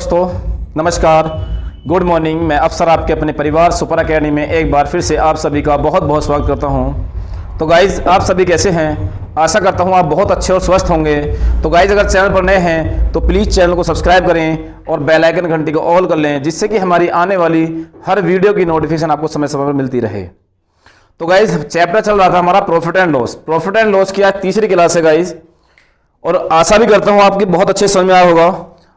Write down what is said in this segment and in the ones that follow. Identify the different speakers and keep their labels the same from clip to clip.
Speaker 1: दोस्तों नमस्कार, good morning. मैं अफसर आपके अपने परिवार सुपर एकेडमी में एक बार फिर से आप सभी का बहुत बहुत स्वागत करता हूं। तो गाइज़, आप सभी कैसे हैं? आशा करता हूं आप बहुत अच्छे और स्वस्थ होंगे। तो गाइज़, अगर चैनल पर नए हैं तो प्लीज़ चैनल को सब्सक्राइब करें और बेल आइकन घंटी को ऑल कर लें, जिससे कि हमारी आने वाली हर वीडियो की नोटिफिकेशन आपको समय समय पर मिलती रहे। तो गाइज़, चैप्टर चल रहा था हमारा profit and loss. Profit and loss की आज तीसरी क्लास है गाइज़, और आशा भी करता हूँ आपकी बहुत अच्छे समझ में आया होगा।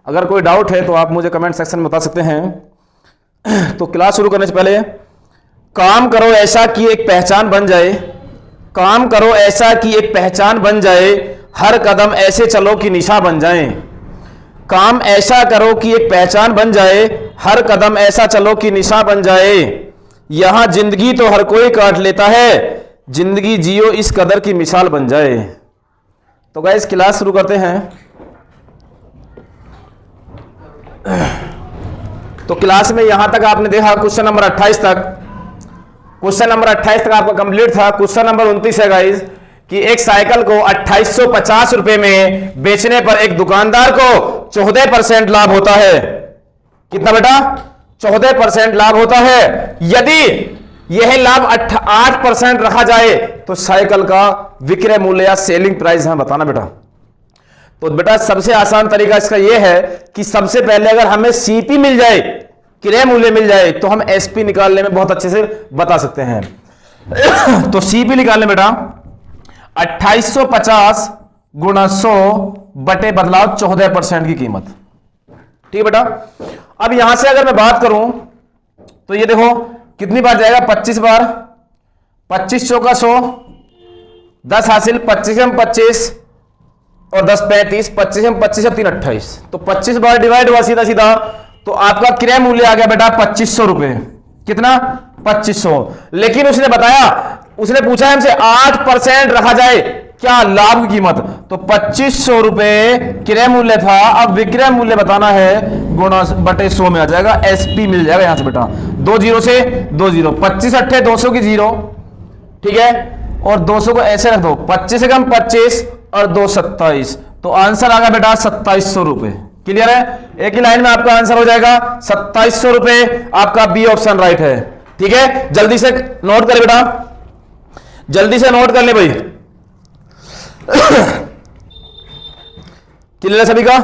Speaker 1: अगर कोई डाउट है तो आप मुझे कमेंट सेक्शन में बता सकते हैं। तो क्लास शुरू करने से पहले, काम करो ऐसा कि एक पहचान बन जाए, काम करो ऐसा कि एक पहचान बन जाए, हर कदम ऐसे चलो कि निशा बन जाए। काम ऐसा करो कि एक पहचान बन जाए, हर कदम ऐसा चलो कि निशा बन जाए। यहां जिंदगी तो हर कोई काट लेता है, जिंदगी जियो इस कदर की मिसाल बन जाए। तो गाइस, क्लास शुरू करते हैं। तो क्लास में यहां तक आपने देखा क्वेश्चन नंबर 28 तक। क्वेश्चन नंबर 28 तक आपका कंप्लीट था। क्वेश्चन नंबर 29 है गाइस कि एक साइकिल को 2850 रुपए में बेचने पर एक दुकानदार को 14% लाभ होता है। कितना बेटा? 14% लाभ होता है। यदि यह लाभ 8% रखा जाए तो साइकिल का विक्रय मूल्य या सेलिंग प्राइस हमें बताना बेटा। तो बेटा, सबसे आसान तरीका इसका यह है कि सबसे पहले अगर हमें सीपी मिल जाए, क्रय मूल्य मिल जाए, तो हम एसपी निकालने में बहुत अच्छे से बता सकते हैं। तो सीपी निकालने बेटा 2850 गुणा 100 बटे बदलाव 14% की कीमत। ठीक है बेटा। अब यहां से अगर मैं बात करूं तो ये देखो कितनी बार जाएगा? 25 बार। 25 चौका 100, 10 हासिल, 25 में 25 और 10 35, 25 में 25 और 3 28। तो 25 बार डिवाइड हुआ सीधा सीधा, तो आपका क्रय मूल्य आ गया बेटा 2500 रुपए। कितना? 2500। लेकिन उसने बताया, उसने पूछा हमसे 8% रखा जाए क्या लाभ की कीमत, तो 2500 रुपए क्रय मूल्य था। अब विक्रय मूल्य बताना है, गुणा बटे 100 में आ जाएगा, एसपी मिल जाएगा यहां से बेटा। 2 जीरो से 2 जीरो, 25 अट्ठे 200 की जीरो, ठीक है। और 200 को ऐसे रख दो, 25 से कम 25 और 2 27, तो आंसर आ गया बेटा 2700 रुपए। क्लियर है? एक ही लाइन में आपका आंसर हो जाएगा 2700 रुपए। आपका बी ऑप्शन राइट है। ठीक है, जल्दी से नोट करें बेटा, जल्दी से नोट कर ले भाई। क्लियर है सभी का?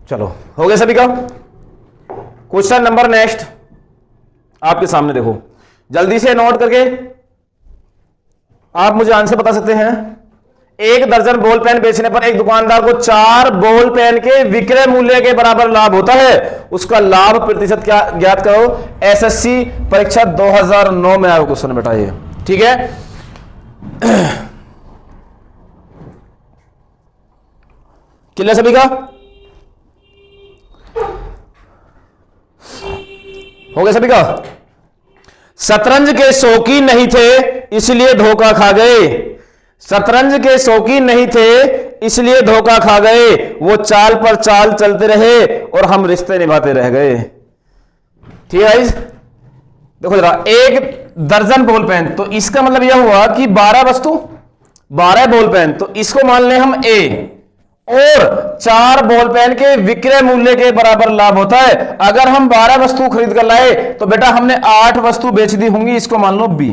Speaker 1: चलो, हो गया सभी का? क्वेश्चन नंबर नेक्स्ट आपके सामने देखो, जल्दी से नोट करके आप मुझे आंसर बता सकते हैं। एक दर्जन बॉल पेन बेचने पर एक दुकानदार को 4 बॉल पेन के विक्रय मूल्य के बराबर लाभ होता है। उसका लाभ प्रतिशत क्या ज्ञात करो। एसएससी परीक्षा 2009 में आया क्वेश्चन बेटा ये। ठीक है, क्लियर सभी का? हो गया सभी का? शतरंज के शौकीन नहीं थे इसलिए धोखा खा गए। शतरंज के शौकीन नहीं थे इसलिए धोखा खा गए। वो चाल पर चाल चलते रहे और हम रिश्ते निभाते रह गए। ठीक है, देखो जरा, एक दर्जन बॉल पेन, तो इसका मतलब यह हुआ कि 12 वस्तु, 12 बॉल पेन, तो इसको मान लें हम ए, और 4 बॉल पेन के विक्रय मूल्य के बराबर लाभ होता है। अगर हम 12 वस्तु खरीद कर लाए तो बेटा हमने 8 वस्तु बेच दी होंगी, इसको मान लो बी।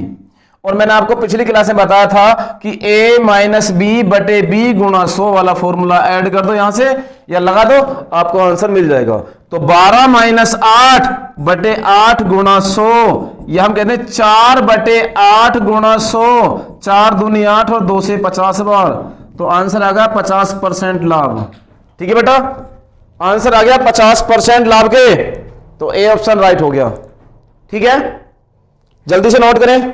Speaker 1: और मैंने आपको पिछली क्लास में बताया था कि a माइनस बी बटे बी गुणा 100 वाला फॉर्मूला ऐड कर दो यहां से या लगा दो, आपको आंसर मिल जाएगा। तो 12 माइनस 8 बटे 8 गुणा 100, यह हम कहते हैं 4 बटे 8 गुणा 100, 4 दूनी 8 और 2 से 50 बार, तो आंसर आ गया 50% लाभ। ठीक है बेटा, आंसर आ गया 50% लाभ के, तो ए ऑप्शन राइट हो गया। ठीक है, जल्दी से नोट करें,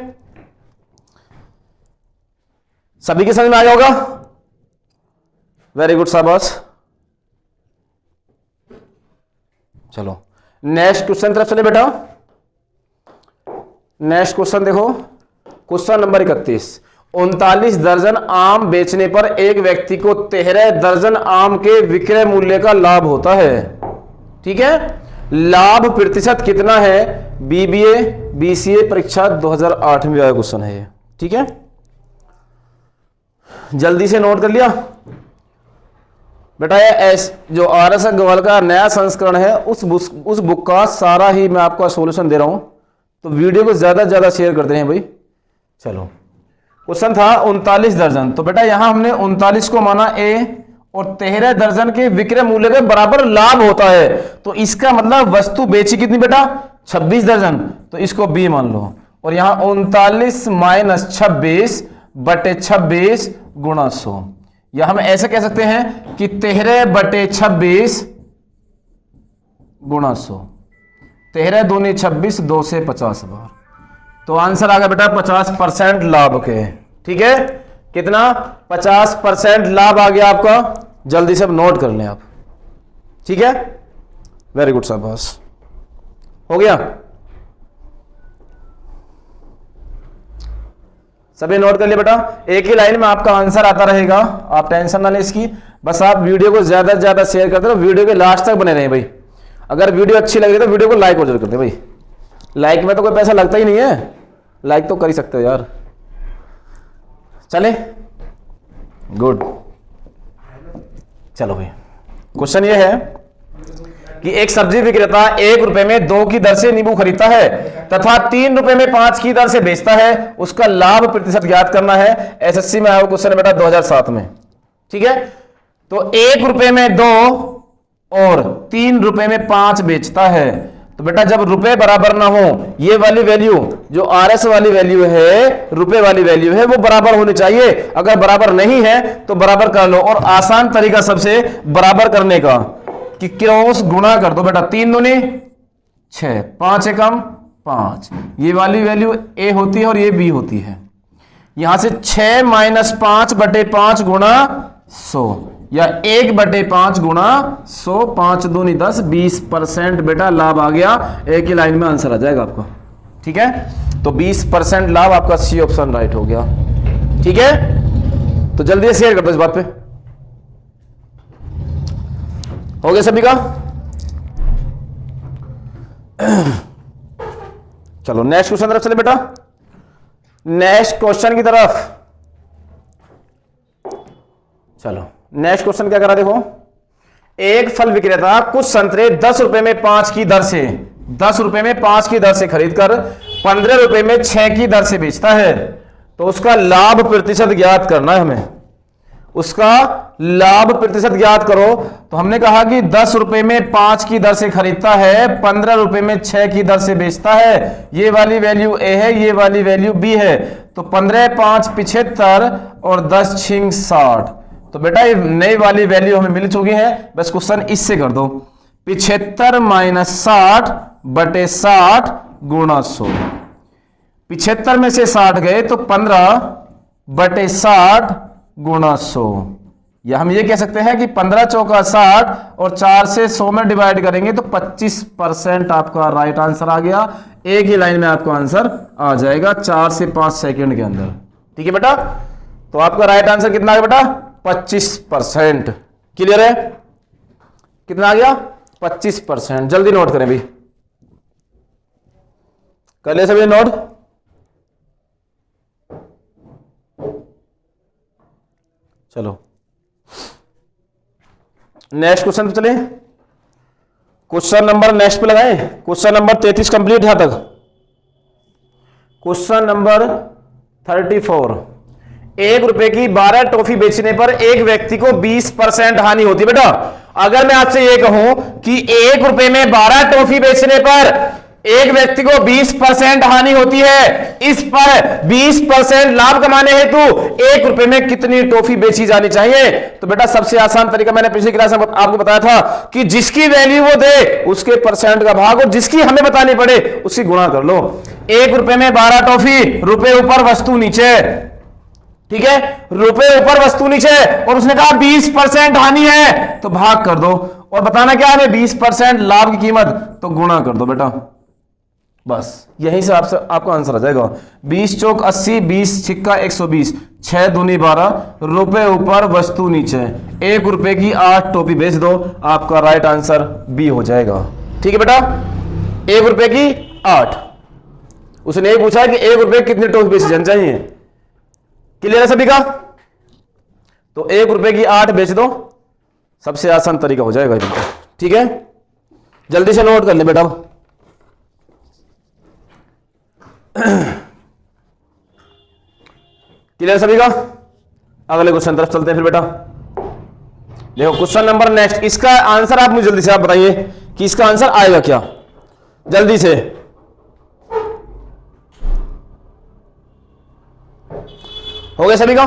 Speaker 1: सभी के समझ में आ गया होगा। वेरी गुड, शाबाश। चलो नेक्स्ट क्वेश्चन तरफ चले बेटा। नेक्स्ट क्वेश्चन देखो, क्वेश्चन नंबर 31। 39 दर्जन आम बेचने पर एक व्यक्ति को 13 दर्जन आम के विक्रय मूल्य का लाभ होता है। ठीक है, लाभ प्रतिशत कितना है? बीबीए बीसीए परीक्षा 2008 में आया क्वेश्चन है ये। ठीक है, जल्दी से नोट कर लिया बेटा? ये जो RS अग्रवाल का नया संस्करण है उस बुक का सारा ही मैं आपको सॉल्यूशन दे रहा हूं, तो वीडियो को ज्यादा से ज्यादा शेयर करते हैं भाई। चलो, क्वेश्चन था 39 दर्जन। तो बेटा यहां हमने 39 को माना A और 13 दर्जन के विक्रय मूल्य के बराबर लाभ होता है, तो इसका मतलब वस्तु बेची कितनी बेटा? 26 दर्जन, तो इसको B मान लो। और यहां 39 माइनस 26 बटे 26 गुणा 100, या हम ऐसे कह सकते हैं कि 13 बटे 26 गुणा 100। 13 दूनी 26, 2 से 50 बार, तो आंसर आ गया बेटा 50% लाभ के। ठीक है, कितना? 50% लाभ आ गया आपका। जल्दी से नोट कर लें आप। ठीक है, वेरी गुड शाबाश, हो गया। सभी नोट कर लिए बेटा? एक ही लाइन में आपका आंसर आता रहेगा, आप टेंशन ना लें इसकी। बस आप वीडियो को ज्यादा से ज्यादा शेयर करते रहो, वीडियो के लास्ट तक बने रहें भाई। अगर वीडियो अच्छी लग रही है तो वीडियो को लाइक और जरूर करते भाई। लाइक में तो कोई पैसा लगता ही नहीं है, लाइक तो कर ही सकते हो यार। चले, गुड। चलो भाई, क्वेश्चन ये है कि एक सब्जी विक्रेता 1 रुपए में 2 की दर से नींबू खरीदता है तथा 3 रुपए में 5 की दर से बेचता है, उसका लाभ प्रतिशत ज्ञात करना है। एसएससी में आया क्वेश्चन है बेटा 2007 में। ठीक है, तो 1 रुपए में 2 और 3 रुपए में 5 बेचता है, तो बेटा जब रुपए बराबर ना हो, ये वाली वैल्यू जो RS वाली वैल्यू है, रुपए वाली वैल्यू है, वो बराबर होनी चाहिए। अगर बराबर नहीं है तो बराबर कर लो। और आसान तरीका सबसे बराबर करने का कि क्रॉस गुणा कर दो बेटा। 3 दूनी 6, 5 एकम 5, ये वाली वैल्यू A होती है और ये B होती है। यहां से 6 माइनस 5 बटे 5 गुणा 100, या 1 बटे 5 गुणा 100, 5 दूनी 10, 20% बेटा लाभ आ गया। एक ही लाइन में आंसर आ जाएगा आपका। ठीक है, तो 20% लाभ आपका C ऑप्शन राइट हो गया। ठीक है, तो जल्दी से शेयर कर दो इस बात पे। हो गया सभी का? चलो नेक्स्ट क्वेश्चन तरफ चले बेटा। नेक्स्ट क्वेश्चन की तरफ चलो। नेक्स्ट क्वेश्चन क्या करा देखो। एक फल विक्रेता कुछ संतरे 10 रुपए में 5 की दर से 10 रुपए में 5 की दर से खरीदकर 15 रुपए में 6 की दर से बेचता है, तो उसका लाभ प्रतिशत ज्ञात करना है हमें। उसका लाभ प्रतिशत ज्ञात करो। तो हमने कहा कि 10 रुपए में 5 की दर से खरीदता है, 15 रुपए में 6 की दर से बेचता है। ये वाली वैल्यू A है, ये वाली वैल्यू B है। तो 15 5 75 और 10 6 60। तो बेटा ये नई वाली वैल्यू हमें मिल चुकी है। बस क्वेश्चन इससे कर दो। 75 माइनस 60 बटे 60 गुणा 100। 75 में से 60 गए तो 15 बटे 60 गुणा 100। या हम ये कह सकते हैं कि 15 चौका 60 और 4 से 100 में डिवाइड करेंगे तो 25% आपका राइट आंसर आ गया। एक ही लाइन में आपका आंसर आ जाएगा 4 से 5 सेकंड के अंदर। ठीक है बेटा, तो आपका राइट आंसर कितना आ गया बेटा? 25%। क्लियर है? कितना आ गया? 25%। जल्दी नोट करें भाई, कर ले सभी नोट। चलो नेक्स्ट क्वेश्चन पे चले। क्वेश्चन नंबर नेक्स्ट पे लगाए। क्वेश्चन नंबर 33 कंप्लीट यहां तक। Question number 34। 1 रुपए की 12 टॉफी बेचने पर एक व्यक्ति को 20% हानि होती है। बेटा अगर मैं आपसे ये कहूं कि 1 रुपए में 12 टॉफी बेचने पर एक व्यक्ति को 20% हानि होती है, इस पर 20% लाभ कमाने हेतु 1 रुपए में कितनी टॉफी बेची जानी चाहिए? तो बेटा सबसे आसान तरीका मैंने पिछली क्लास में आपको बताया था कि जिसकी वैल्यू वो दे उसके परसेंट का भाग और जिसकी हमें बतानी पड़े उसकी गुणा कर लो। 1 रुपए में 12 टॉफी, रुपए ऊपर वस्तु नीचे। ठीक है, रुपए ऊपर वस्तु नीचे, और उसने कहा 20% हानि है तो भाग कर दो। और बताना क्या है? 20% लाभ की कीमत, तो गुणा कर दो बेटा। बस यहीं से आपका आंसर आ जाएगा। 20 चौक 80, 20 छिक्का 120, 6 दूनी 12, रुपए ऊपर वस्तु नीचे। 1 रुपए की 8 टोपी बेच दो, आपका राइट आंसर बी हो जाएगा। ठीक है बेटा, 1 रुपए की 8। उसने ये पूछा कि 1 रुपए कितनी टोपी बेची जानी चाहिए। क्लियर है सभी का? तो 1 रुपए की 8 बेच दो, सबसे आसान तरीका हो जाएगा इनका। ठीक है, जल्दी से नोट कर ले बेटा। क्लियर सभी का? अगले क्वेश्चन तरफ चलते हैं फिर बेटा। देखो क्वेश्चन नंबर नेक्स्ट, इसका आंसर आप मुझे जल्दी से आप बताइए कि इसका आंसर आएगा क्या, जल्दी से। हो गया सभी का?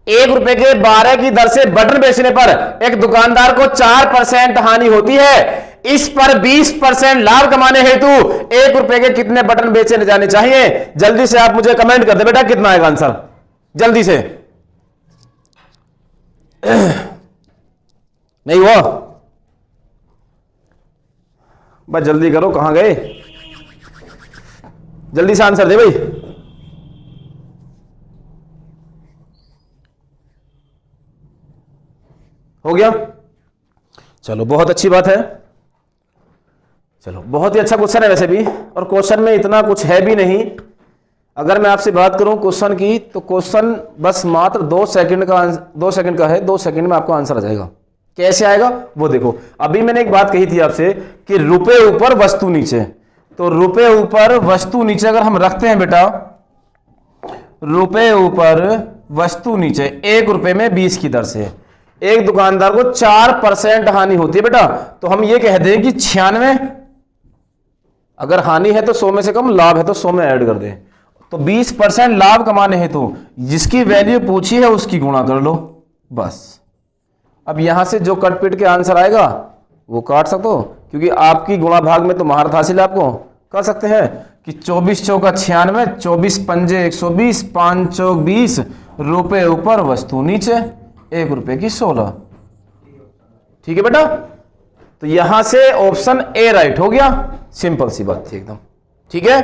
Speaker 1: 1 रुपए के 12 की दर से बटन बेचने पर एक दुकानदार को 4% हानि होती है। इस पर 20% लाभ कमाने हेतु 1 रुपए के कितने बटन बेचे जाने चाहिए? जल्दी से आप मुझे कमेंट कर दे बेटा, कितना आएगा आंसर, जल्दी से। नहीं हुआ? बस जल्दी करो, कहां गए? जल्दी से आंसर दे भाई। हो गया? चलो बहुत अच्छी बात है। चलो बहुत ही अच्छा क्वेश्चन है वैसे भी, और क्वेश्चन में इतना कुछ है भी नहीं। अगर मैं आपसे बात करूं क्वेश्चन की, तो क्वेश्चन बस मात्र 2 सेकंड का है। 2 सेकंड में आपको आंसर आ जाएगा। कैसे आएगा वो देखो। अभी मैंने एक बात कही थी आपसे कि रुपए ऊपर वस्तु नीचे, तो रुपए ऊपर वस्तु नीचे अगर हम रखते हैं बेटा, रुपए ऊपर वस्तु नीचे 1 रुपए में 20 की दर से एक दुकानदार को 4% हानि होती है बेटा, तो हम ये कह दें कि 96, अगर हानि है तो 100 में से कम, लाभ है तो 100 में ऐड कर दें, तो 20% लाभ कमाने हैं तो जिसकी वैल्यू पूछी है उसकी गुणा कर लो बस। अब यहां से जो कट पिट के आंसर आएगा वो काट सकते हो, क्योंकि आपकी गुणा भाग में तो महारत हासिल है, आपको कर सकते हैं कि 24 चौका 96, 24 पंजे 120, 5 चौक 20, रुपए ऊपर वस्तु नीचे 1 रुपए की 16। ठीक है बेटा, तो यहां से ऑप्शन ए राइट हो गया। सिंपल सी बात थी एकदम। ठीक है,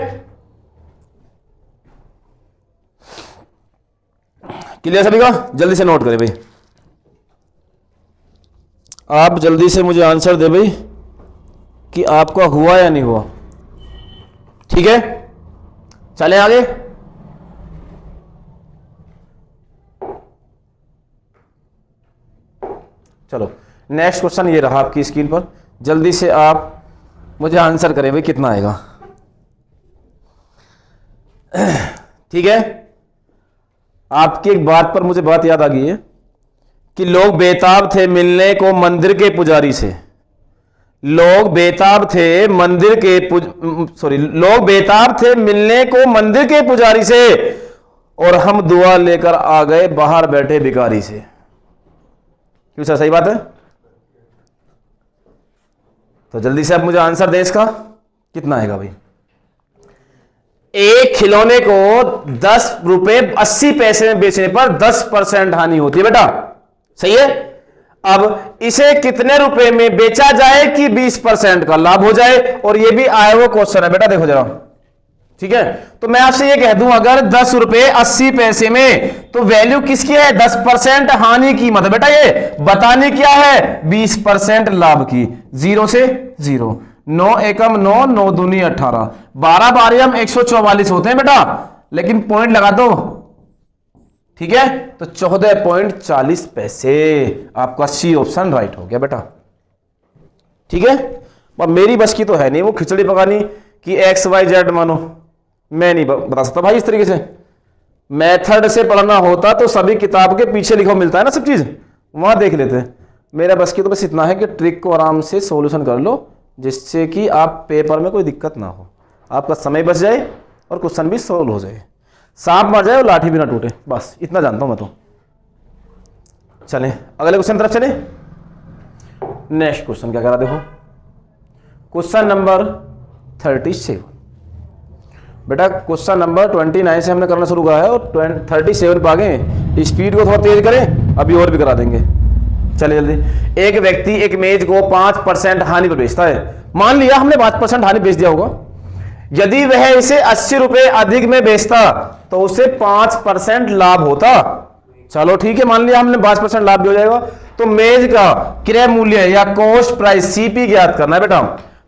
Speaker 1: क्लियर सभी का? जल्दी से नोट करें भाई, आप जल्दी से मुझे आंसर दे भाई कि आपका हुआ या नहीं हुआ। ठीक है, चलें आगे। चलो नेक्स्ट क्वेश्चन ये रहा आपकी स्क्रीन पर, जल्दी से आप मुझे आंसर करें भाई, कितना आएगा। ठीक है, आपकी एक बात पर मुझे बात याद आ गई है कि लोग बेताब थे मिलने को मंदिर के पुजारी से। लोग बेताब थे मिलने को मंदिर के पुजारी से, और हम दुआ लेकर आ गए बाहर बैठे भिखारी से। क्यों सर, सही बात है? तो जल्दी से आप मुझे आंसर दें इसका, कितना आएगा भाई। एक खिलौने को 10 रुपए 80 पैसे में बेचने पर 10% हानि होती है बेटा, सही है। अब इसे कितने रुपए में बेचा जाए कि 20% का लाभ हो जाए, और ये भी आया वो क्वेश्चन है बेटा, देखो जरा। ठीक है, तो मैं आपसे ये कह दूं अगर 10 रुपए 80 पैसे में, तो वैल्यू किसकी है? 10% हानि की, मतलब बेटा ये बताने क्या है? 20% लाभ की। 0 से 0, 9 एकम 9, 9 दूनी 18, 12 बारियम 144 होते हैं बेटा, लेकिन पॉइंट लगा दो। ठीक है, तो 14.40 पैसे। आपका सी ऑप्शन राइट हो गया बेटा। ठीक है, अब मेरी बस की तो है नहीं वो खिचड़ी पकानी कि XYZ मानो, मैं नहीं बता सकता भाई इस तरीके से। मेथड से पढ़ना होता तो सभी किताब के पीछे लिखा मिलता है ना सब चीज, वहां देख लेते हैं। मेरा बस की तो बस इतना है कि ट्रिक को आराम से सॉल्यूशन कर लो, जिससे कि आप पेपर में कोई दिक्कत ना हो, आपका समय बच जाए और क्वेश्चन भी सॉल्व हो जाए, सांप मर जाए और लाठी भी ना टूटे, बस इतना जानता हूं मैं तो। चलें अगले क्वेश्चन तरफ चलें। नेक्स्ट क्वेश्चन क्या करा देखो, क्वेश्चन नंबर 37। बेटा क्वेश्चन नंबर 29 से हमने करना शुरू करा है और 37 पे आ गए। स्पीड को थोड़ा तेज करें, अभी और भी करा देंगे। चलिए जल्दी। एक व्यक्ति एक मेज को 5% हानि पर बेचता है। मान लिया हमने 5% हानि बेच दिया होगा। यदि वह इसे 80 रुपए अधिक में बेचता तो उसे 5% लाभ होता। चलो ठीक है, मान लिया हमने 5% लाभ भी हो जाएगा। तो मेज का क्रय मूल्य या कॉस्ट प्राइस CP ज्ञात करना है बेटा।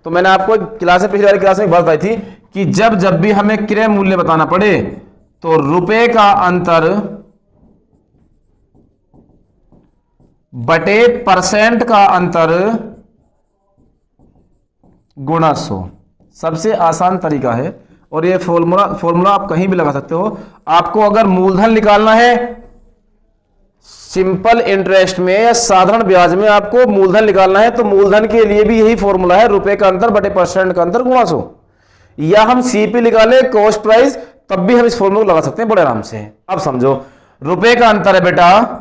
Speaker 1: तो मैंने आपको क्लास में पिछली वाली क्लास में बात बताई थी कि जब भी हमें क्रय मूल्य बताना पड़े तो रुपए का अंतर बटे परसेंट का अंतर गुणा 100। सबसे आसान तरीका है और ये फॉर्मूला आप कहीं भी लगा सकते हो। आपको अगर मूलधन निकालना है सिंपल इंटरेस्ट में या साधारण ब्याज में, आपको मूलधन निकालना है तो मूलधन के लिए भी यही फॉर्मूला है, रुपए का अंतर बटे परसेंट का अंतर गुणा 100। या हम सीपी निकाले कॉस्ट प्राइस, तब भी हम इस फॉर्मूला को लगा सकते हैं बड़े आराम से। अब समझो, रुपए का अंतर है बेटा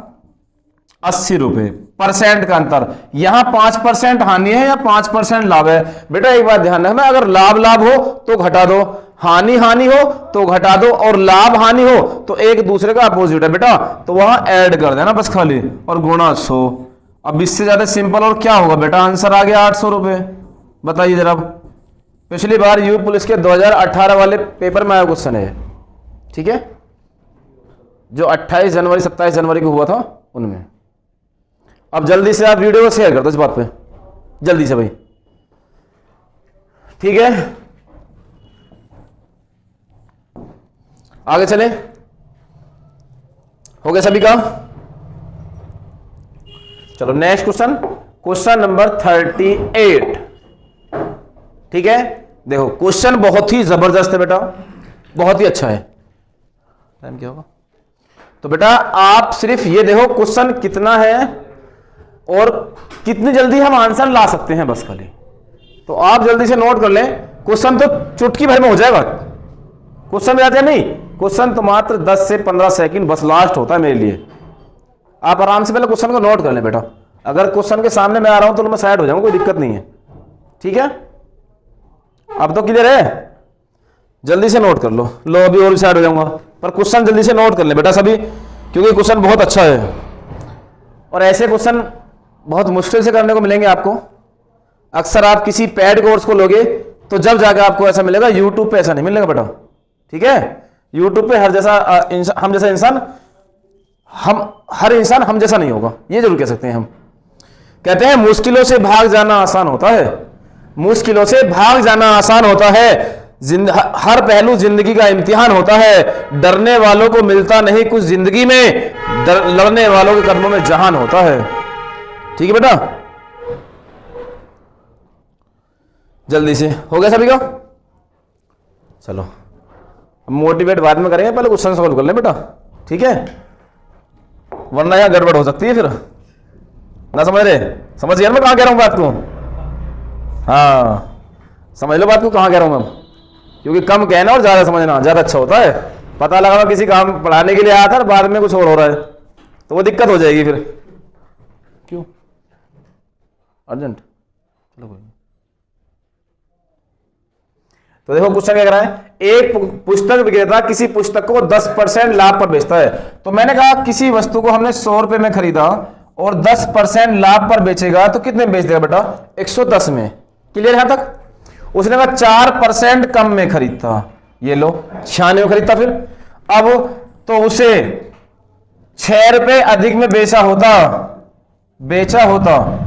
Speaker 1: 80 रुपए, परसेंट का अंतर, यहां 5% हानि है या 5% लाभ है। बेटा एक बात ध्यान रखना, अगर लाभ लाभ हो तो घटा दो, हानि हानि हो तो घटा दो, और लाभ हानि हो तो एक दूसरे का अपोजिट है बेटा, तो वहां ऐड कर देना बस खाली, और गुणा 100। अब इससे ज्यादा सिंपल और क्या होगा बेटा, आंसर आ गया 800 रुपए। बताइए जरा, पिछली बार यू पुलिस के 2018 वाले पेपर में आया क्वेश्चन है, ठीक है, जो 28 जनवरी 27 जनवरी को हुआ था उनमें। अब जल्दी से आप वीडियो को शेयर कर दो इस बात पे, जल्दी से भाई, ठीक है। आगे चले, हो गया सभी का। चलो नेक्स्ट क्वेश्चन, क्वेश्चन नंबर 38, ठीक है। देखो क्वेश्चन बहुत ही जबरदस्त है बेटा, बहुत ही अच्छा है। टाइम क्या होगा, तो बेटा आप सिर्फ ये देखो क्वेश्चन कितना है और कितनी जल्दी हम आंसर ला सकते हैं बस खाली। तो आप जल्दी से नोट कर लें, क्वेश्चन तो चुटकी भर में हो जाएगा। क्वेश्चन में आते नहीं, क्वेश्चन तो मात्र 10 से 15 सेकंड बस लास्ट होता है मेरे लिए। आप आराम से पहले क्वेश्चन को नोट कर लें बेटा, अगर क्वेश्चन के सामने मैं आ रहा हूं तो मैं साइड हो जाऊंगा, कोई दिक्कत नहीं है, ठीक है। अब तो क्लियर है, जल्दी से नोट कर लो अभी और भी साइड हो जाऊंगा, पर क्वेश्चन जल्दी से नोट कर ले बेटा सभी, क्योंकि क्वेश्चन बहुत अच्छा है और ऐसे क्वेश्चन बहुत मुश्किल से करने को मिलेंगे आपको। अक्सर आप किसी पेड कोर्स को लोगे तो जब जाकर आपको ऐसा मिलेगा, यूट्यूब पे ऐसा नहीं मिलेगा बेटा, ठीक है। यूट्यूब पे हर इंसान हम जैसा नहीं होगा, ये जरूर कह सकते हैं हम। कहते हैं मुश्किलों से भाग जाना आसान होता है, मुश्किलों से भाग जाना आसान होता है, हर पहलू जिंदगी का इम्तिहान होता है, डरने वालों को मिलता नहीं कुछ जिंदगी में, लड़ने वालों के कदमों में जहान होता है, ठीक है बेटा। जल्दी से हो गया सभी का। चलो मोटिवेट बाद में करेंगे, पहले क्वेश्चन सॉल्व कर ले बेटा, ठीक है, वरना यहां गड़बड़ हो सकती है फिर ना। समझ रहे, समझ यार मैं कहां कह रहा हूं बात को, हाँ समझ लो बात को कहां कह रहा हूं मैं, क्योंकि कम कहना और ज्यादा समझना ज्यादा अच्छा होता है। पता लगा किसी काम पढ़ाने के लिए आया था और बाद में कुछ और हो रहा है तो वो दिक्कत हो जाएगी फिर। क्यों अर्जेंट, चलो कोई। तो देखो क्वेश्चन क्या कह रहा है, एक पुस्तक विक्रेता किसी पुस्तक को 10% लाभ पर बेचता है। तो मैंने कहा किसी वस्तु को हमने 100 रुपए में खरीदा और 10% लाभ पर बेचेगा तो कितने में बेच देगा बेटा, 110 में। क्लियर है तक। उसने कहा 4% कम में खरीदता, ये लो 96 में खरीदता, फिर अब तो उसे 6 रुपए अधिक में बेचा होता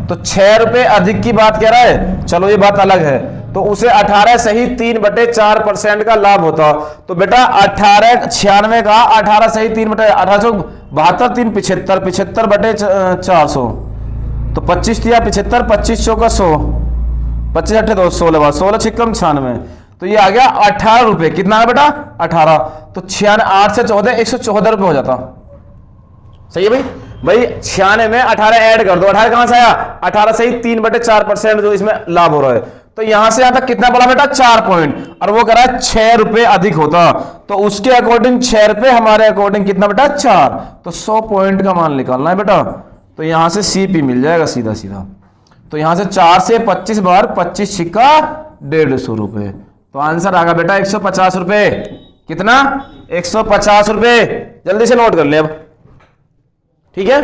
Speaker 1: तो 6 रुपए अधिक की बात कह रहा है, चलो ये बात अलग है, तो उसे 18 सही 3/4% का लाभ होता। तो बेटा 96 का 18 सही 3/1872, 3 75, 75/400, तो 25 दिया 75, 25 चौका 100, 25 8 2 16, 16 छिक्कम 96, तो ये आ गया 18 रुपए। कितना है बेटा 18, तो 8 से 14 114 रुपए हो जाता। सही है भाई 96 में 18 ऐड कर दो, 18 कहां से आया, 18 सही 3/4% जो इसमें लाभ हो रहा है, तो यहां से यहां तक कितना पड़ा बेटा 4 पॉइंट, और वो कह रहा है 6 रुपए अधिक होता, तो उसके अकॉर्डिंग 6 रुपए, हमारे अकॉर्डिंग कितना बेटा 4, तो 100 पॉइंट का मान निकालना है बेटा। तो यहां से सीपी मिल जाएगा सीधा सीधा, तो यहां से 4 से 25 बार 25 छिक्का 150 रुपए, तो आंसर आ गया बेटा 150 रुपए। कितना 150 रुपए, जल्दी से नोट कर ले अब, ठीक है।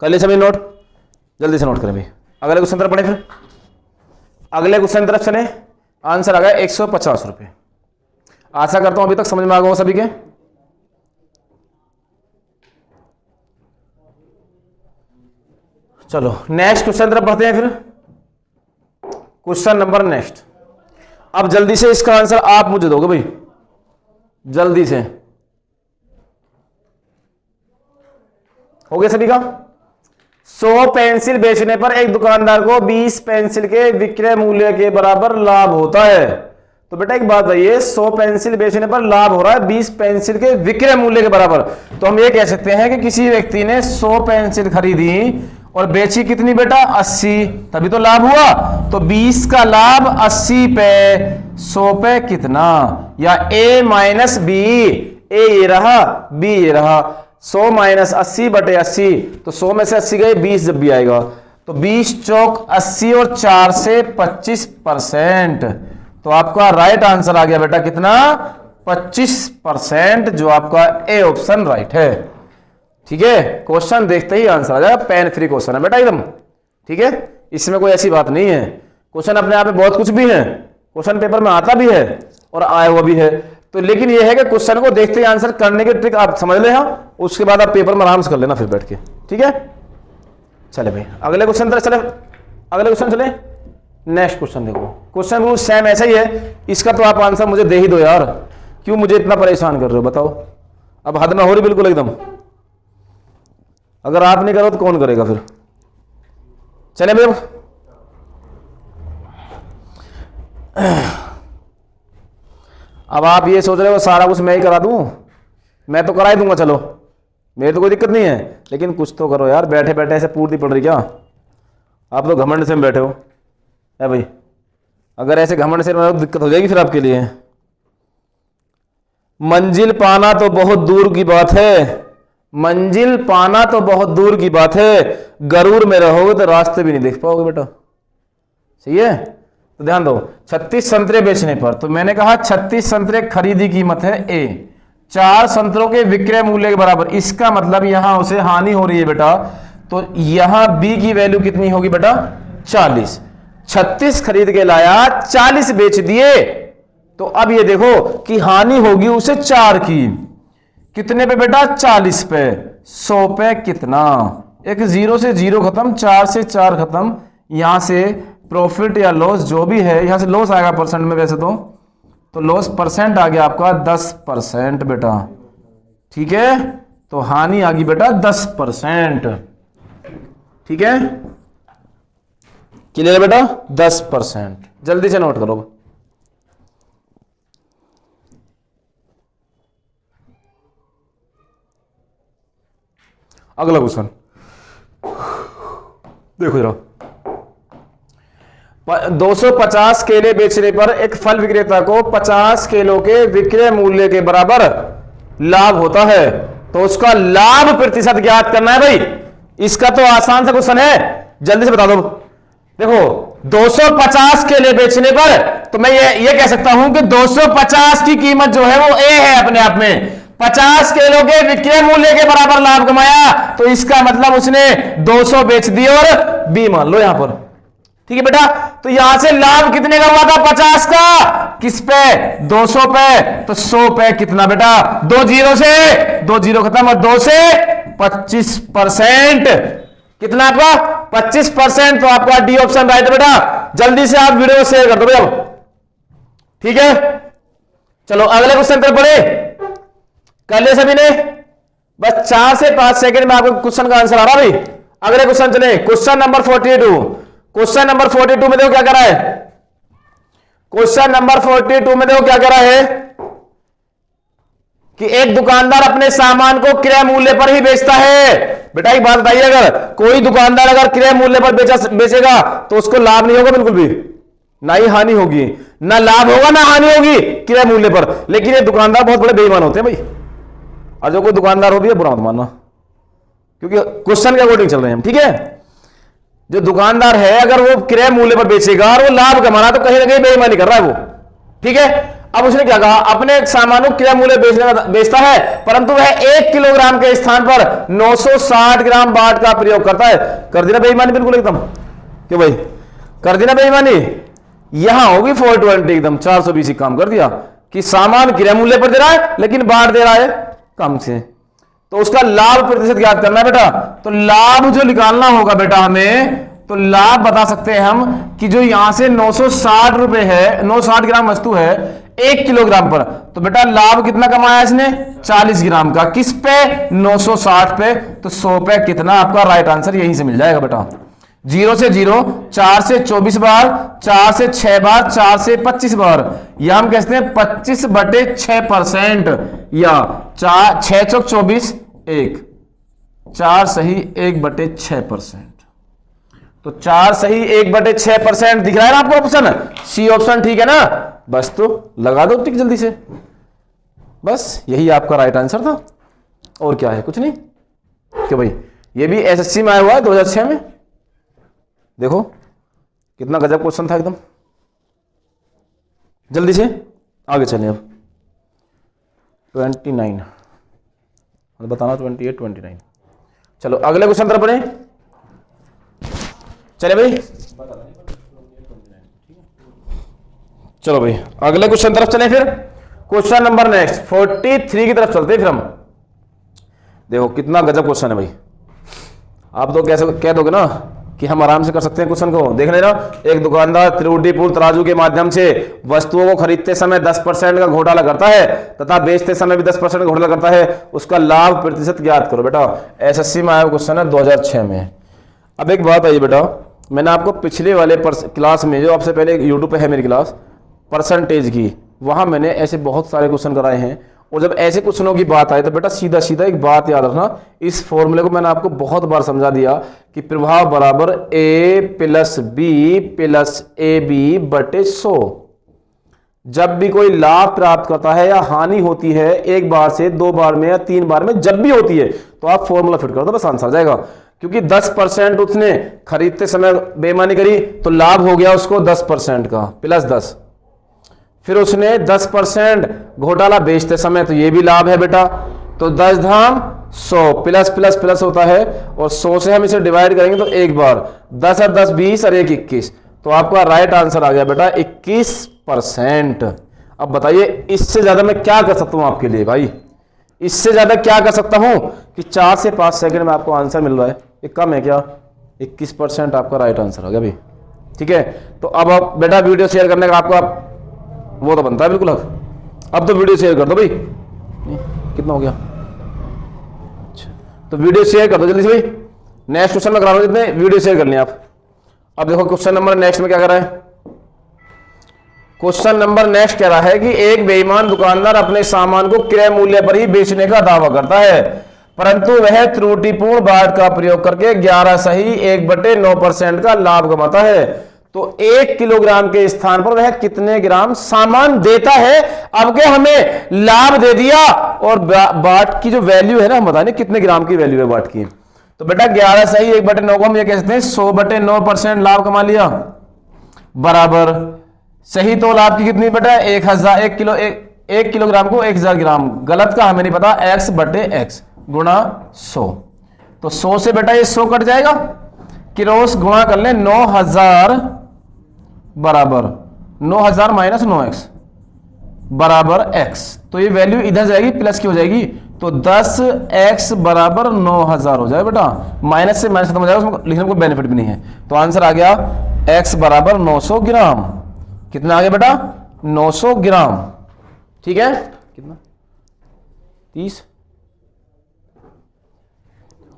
Speaker 1: कर ले सभी नोट, जल्दी से नोट करें भाई। अगले क्वेश्चन तरफ पढ़े, फिर अगले क्वेश्चन तरफ चले। आंसर आ गया 150 रुपए। आशा करता हूं अभी तक समझ में आ गया सभी के। चलो नेक्स्ट क्वेश्चन तरफ पढ़ते हैं फिर। क्वेश्चन नंबर नेक्स्ट, अब जल्दी से इसका आंसर आप मुझे दोगे भाई, जल्दी से। हो गया सभी का? 100 पेंसिल बेचने पर एक दुकानदार को 20 पेंसिल के विक्रय मूल्य के बराबर लाभ होता है। तो बेटा एक बात बताइए, 100 पेंसिल बेचने पर लाभ हो रहा है 20 पेंसिल के विक्रय मूल्य के बराबर। तो हम ये कह सकते हैं कि किसी व्यक्ति ने 100 पेंसिल खरीदी और बेची कितनी बेटा? 80, तभी तो लाभ हुआ। तो 20 का लाभ 80 पे, 100 पे कितना? या a माइनस बी, ए ये रहा, बी ये रहा। 100 माइनस 80 बटे 80, तो 100 में से 80 गए, 20 जब भी आएगा तो 20 चौक 80 और 4 से 25%। तो आपका राइट आंसर आ गया बेटा कितना? 25%, जो आपका ए ऑप्शन राइट है। ठीक है, क्वेश्चन देखते ही आंसर आ जाएगा, पेन फ्री क्वेश्चन है बेटा एकदम। ठीक है, इसमें कोई ऐसी बात नहीं है। क्वेश्चन अपने आप में बहुत कुछ भी है, क्वेश्चन पेपर में आता भी है और आया हुआ भी है। तो लेकिन यह है कि क्वेश्चन को देखते ही आंसर करने की ट्रिक आप समझ ले, हाँ, उसके बाद आप पेपर में आराम से कर लेना फिर बैठ के। ठीक है, चले भाई अगले क्वेश्चन तरह चले, अगले क्वेश्चन चले। नेक्स्ट क्वेश्चन देखो, क्वेश्चन बिल्कुल सेम ऐसा ही है, इसका तो आप आंसर मुझे दे ही दो यार, क्यों मुझे इतना परेशान कर रहे हो बताओ? अब हद ना हो रही बिल्कुल एकदम। अगर आप नहीं करो तो कौन करेगा फिर? चले भाई अब आप ये सोच रहे हो सारा कुछ मैं ही करा दूं, मैं तो करा ही दूंगा, चलो मेरी तो कोई दिक्कत नहीं है, लेकिन कुछ तो करो यार। बैठे बैठे ऐसे पूर्ति पड़ रही क्या? आप तो घमंड से बैठे हो है भाई, अगर ऐसे घमंड से तो दिक्कत हो जाएगी फिर आपके लिए। मंजिल पाना तो बहुत दूर की बात है, मंजिल पाना तो बहुत दूर की बात है, गरूर में रहोगे तो रास्ते भी नहीं देख पाओगे बेटा। सही है, तो ध्यान दो। 36 संतरे बेचने पर, तो मैंने कहा 36 संतरे खरीदी कीमत है ए, 4 संतरों के विक्रय मूल्य के बराबर। इसका मतलब यहां उसे हानि हो रही है बेटा, तो यहां बी की वैल्यू कितनी होगी बेटा? 40। 36 खरीद के लाया, 40 बेच दिए, तो अब ये देखो कि हानि होगी उसे 4 की। कितने पे बेटा? 40 पे। 100 पे कितना? एक 0 से 0 खत्म, 4 से 4 खत्म, यहां से प्रॉफिट या लॉस जो भी है, यहां से लॉस आएगा परसेंट में वैसे तो लॉस परसेंट आ गया आपका 10% बेटा। ठीक है, तो हानि आ गई बेटा 10%। ठीक है, क्लियर बेटा? 10%। जल्दी से नोट करो। अगला क्वेश्चन देखो जरा। 250 केले बेचने पर एक फल विक्रेता को 50 केलों के विक्रय मूल्य के बराबर लाभ होता है, तो उसका लाभ प्रतिशत ज्ञात करना है भाई। इसका तो आसान सा क्वेश्चन है, जल्दी से बता दो। देखो 250 केले बेचने पर, तो मैं ये कह सकता हूं कि 250 की कीमत जो है वो ए है अपने आप में, 50 किलो के विक्रय मूल्य के बराबर लाभ कमाया, तो इसका मतलब उसने 200 बेच दिए और बी मान लो यहां पर। ठीक है बेटा, तो यहां से लाभ कितने का हुआ था? 50 का। किस पे? 200 पे। तो 100 पे कितना बेटा? 2 जीरो से 2 जीरो खत्म, और 2 से 25%। कितना आपका? 25%। तो आपका डी ऑप्शन राइट है बेटा। जल्दी से आप वीडियो शेयर कर दो भाई अब। ठीक है, चलो अगले क्वेश्चन पर पढ़े। कर लिया सभी ने? बस 4 से 5 सेकंड में आपको क्वेश्चन का आंसर आ रहा भाई। अगले क्वेश्चन चले, क्वेश्चन नंबर 42। क्वेश्चन नंबर 42 में देखो क्या करा है। क्वेश्चन नंबर 42 में देखो क्या करा है कि एक दुकानदार अपने सामान को क्रय मूल्य पर ही बेचता है। बेटा एक बात बताइए, अगर कोई दुकानदार अगर क्रय मूल्य पर बेचेगा तो उसको लाभ नहीं होगा बिल्कुल भी, ना ही हानि होगी, ना लाभ होगा ना हानि होगी क्रय मूल्य पर। लेकिन ये दुकानदार बहुत बड़े बेईमान होते हैं भाई, और जो कोई दुकानदार हो भी है बुरा मत मानना, क्योंकि क्वेश्चन के अकॉर्डिंग चल रहे हैं हम। ठीक है, जो दुकानदार है अगर वो क्रय मूल्य पर बेचेगा और वो लाभ कमा रहा तो कहीं ना कहीं बेईमानी कर रहा है वो। ठीक है, अब उसने क्या कहा? अपने सामानों को क्रय मूल्य बेचता है, परंतु वह 1 किलोग्राम के स्थान पर 960 ग्राम बाट का प्रयोग करता है। कर देना बेईमानी बिल्कुल एकदम, क्यों भाई? कर देना बेईमानी। यहां होगी 420 एकदम, 420 काम कर दिया कि सामान क्रय मूल्य पर दे रहा है लेकिन बाट दे रहा है कम से, तो उसका लाभ प्रतिशत ज्ञात करना है बेटा। तो लाभ जो निकालना होगा बेटा हमें, तो लाभ बता सकते हैं हम कि जो यहां से 960 रुपए है, 960 ग्राम वस्तु है 1 किलोग्राम पर, तो बेटा लाभ कितना कमाया इसने 40 ग्राम का, किस पे 960 पे, तो 100 पे कितना, आपका राइट आंसर यहीं से मिल जाएगा बेटा। 0 से 0, 4 से 24 बार, 4 से 6 बार, 4 से 25 बार, या हम कहते हैं 25/6%, या 6 चौक 24, 1, 4 सही 1/6%, तो 4 सही 1/6% दिख रहा है ना आपको ऑप्शन, सी ऑप्शन ठीक है ना। बस तो लगा दो टिक जल्दी से, बस यही आपका राइट आंसर था, और क्या है, कुछ नहीं। क्यों भाई, ये भी एसएससी में आया हुआ है 2006 में, देखो कितना गजब क्वेश्चन था एकदम। जल्दी से आगे चलें अब। 29 बताना, 28, 29। चलो अगले क्वेश्चन तरफ बढ़े, चले भाई, चलो भाई अगले क्वेश्चन तरफ चलें। फिर क्वेश्चन नंबर नेक्स्ट 43 की तरफ चलते हैं फिर हम। देखो कितना गजब क्वेश्चन है भाई, आप तो कैसे कह दोगे ना कि हम आराम से कर सकते हैं क्वेश्चन को। देख लेना, एक दुकानदार त्रुटिपूर्ण तराजू के माध्यम से वस्तुओं को खरीदते समय 10% का घोटाला करता है तथा बेचते समय भी 10% का घोटाला करता है, उसका लाभ प्रतिशत ज्ञात करो। बेटा एसएससी में आया क्वेश्चन है 2006 में। अब एक बात आई बेटा, मैंने आपको पिछले वाले क्लास में, जो आपसे पहले यूट्यूब पे है मेरी क्लास परसेंटेज की, वहां मैंने ऐसे बहुत सारे क्वेश्चन कराए हैं, और जब ऐसे क्वेश्चनों की बात आए तो बेटा सीधा सीधा एक बात याद रखना, इस फॉर्मूले को मैंने आपको बहुत बार समझा दिया कि प्रभाव बराबर A + B + AB/100। जब भी कोई लाभ प्राप्त करता है या हानि होती है, एक बार से 2 बार में या 3 बार में जब भी होती है, तो आप फॉर्मूला फिट कर दो, बस आंसर आ जाएगा। क्योंकि 10% उसने खरीदते समय बेईमानी करी तो लाभ हो गया उसको 10% का +10, फिर उसने 10% घोटाला बेचते समय, तो ये भी लाभ है बेटा। तो 10 धाम 100, प्लस प्लस प्लस होता है, और 100 से हम इसे डिवाइड करेंगे तो एक बार 10 और 10 20 और 1 21, तो आपका राइट आंसर आ गया बेटा 21%। अब बताइए इससे ज्यादा मैं क्या कर सकता हूं आपके लिए भाई, इससे ज्यादा क्या कर सकता हूं कि 4 से 5 सेकंड में आपको आंसर मिल रहा है, ये कम है क्या? 21% आपका राइट आंसर आ गया भाई। ठीक है, तो अब आप बेटा वीडियो शेयर करने का आपको वो तो बनता है बिल्कुल हक। अब तो वीडियो शेयर कर दो भाई, कितना हो गया, अच्छा तो वीडियो शेयर कर दो जल्दी से भाई। नेक्स्ट क्वेश्चन में करा रहा हूं, जितने वीडियो शेयर कर लें आप। अब देखो क्वेश्चन नंबर नेक्स्ट में क्या कर रहा है, क्वेश्चन नंबर नेक्स्ट कह रहा है कि एक बेईमान दुकानदार अपने सामान को क्रय मूल्य पर ही बेचने का दावा करता है, परंतु वह त्रुटिपूर्ण बाट का प्रयोग करके 11 सही 1/9% का लाभ कमाता है। तो 1 किलोग्राम के स्थान पर वह कितने ग्राम सामान देता है? अब के हमें लाभ दे दिया, और बाट की जो वैल्यू है ना, हम बताने कितने ग्राम की वैल्यू है बाट की। तो बेटा 11 सही 1/9 को हम ये कह सकते हैं 100/9% लाभ कमा लिया, बराबर सही तो लाभ की कितनी बेटा 1000, 1 किलोग्राम को 1000 ग्राम, गलत का हमें नहीं पता, x/x गुणा 100। तो 100 से बेटा ये 100 कट जाएगा, क्रॉस गुणा कर ले 9000 बराबर 9000 - 9x बराबर x, तो ये वैल्यू इधर जाएगी प्लस की हो जाएगी, तो 10x बराबर 9000 हो जाए बेटा, माइनस से माइनस खत्म हो जाएगा, उसमें लिखने को बेनिफिट भी नहीं है। तो आंसर आ गया x बराबर 900 ग्राम। कितना आ गया बेटा 900 ग्राम। ठीक है, कितना 30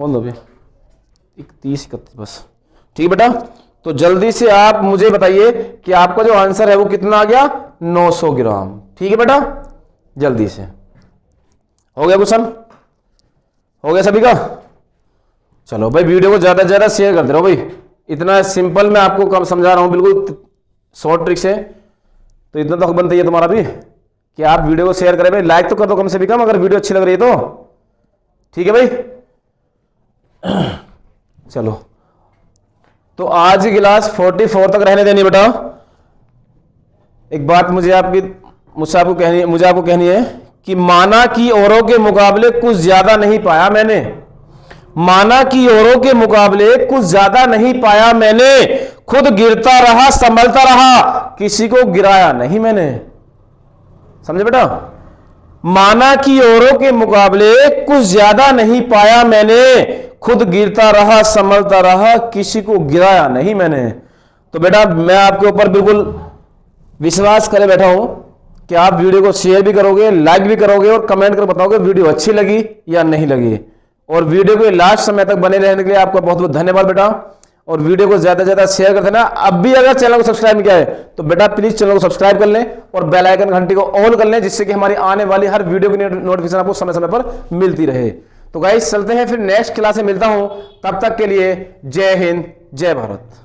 Speaker 1: हो लो भी 31 31 बस। ठीक है बेटा, तो जल्दी से आप मुझे बताइए कि आपका जो आंसर है वो कितना आ गया 900 ग्राम। ठीक है बेटा, जल्दी से हो गया क्वेश्चन, हो गया सभी का। चलो भाई वीडियो को ज्यादा से ज्यादा शेयर करते रहो भाई, इतना सिंपल मैं आपको कम समझा रहा हूं, बिल्कुल शॉर्ट ट्रिक से, तो इतना तो हक बनता ही है तुम्हारा भी कि आप वीडियो को शेयर करें भाई, लाइक तो कर दो कम से भी कम अगर वीडियो अच्छी लग रही है तो। ठीक है भाई, चलो तो आज की क्लास 44 तक रहने देनी बेटा। एक बात मुझे आपको कहनी है कि माना कि औरों के मुकाबले कुछ ज्यादा नहीं पाया मैंने, माना कि औरों के मुकाबले कुछ ज्यादा नहीं पाया मैंने, खुद गिरता रहा संभलता रहा, किसी को गिराया नहीं मैंने। समझे बेटा, माना कि औरों के मुकाबले कुछ ज्यादा नहीं पाया मैंने, खुद गिरता रहा संभलता रहा, किसी को गिराया नहीं मैंने। तो बेटा मैं आपके ऊपर बिल्कुल विश्वास करे बैठा हूं कि आप वीडियो को शेयर भी करोगे, लाइक भी करोगे और कमेंट कर बताओगे वीडियो अच्छी लगी या नहीं लगी। और वीडियो को लास्ट समय तक बने रहने के लिए आपका बहुत बहुत धन्यवाद बेटा। और वीडियो को ज्यादा से ज्यादा शेयर कर देना। अब भी अगर चैनल को सब्सक्राइब नहीं किया है तो बेटा प्लीज चैनल को सब्सक्राइब कर लें और बेल आइकन घंटी को ऑन कर लें, जिससे कि हमारी आने वाली हर वीडियो की नोटिफिकेशन आपको समय समय पर मिलती रहे। तो गाइस चलते हैं फिर नेक्स्ट क्लास में मिलता हूं, तब तक के लिए जय हिंद जय भारत।